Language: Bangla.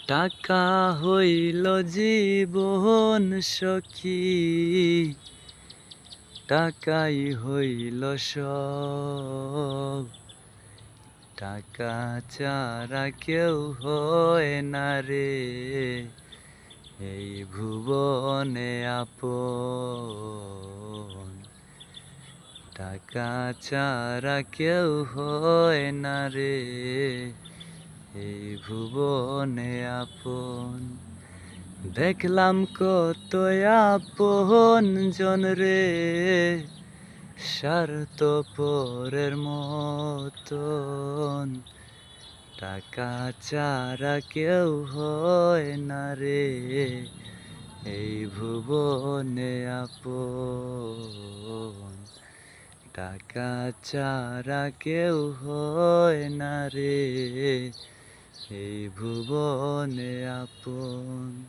টাকা হইল জীবন সখী, টাকাই হইল সব। টাকা ছাড়া কেউ হয় না রে এই ভুবনে আপন। টাকা ছাড়া কেউ হয় না রে এই ভুবনে আপন। দেখলাম কত আপন জন রে স্বার্থপরের মতন। টাকা ছাড়া কেউ হয় না রে এই ভুবনে আপন। টাকা ছাড়া কেউ হয় না রে এই ভুবনে আপন।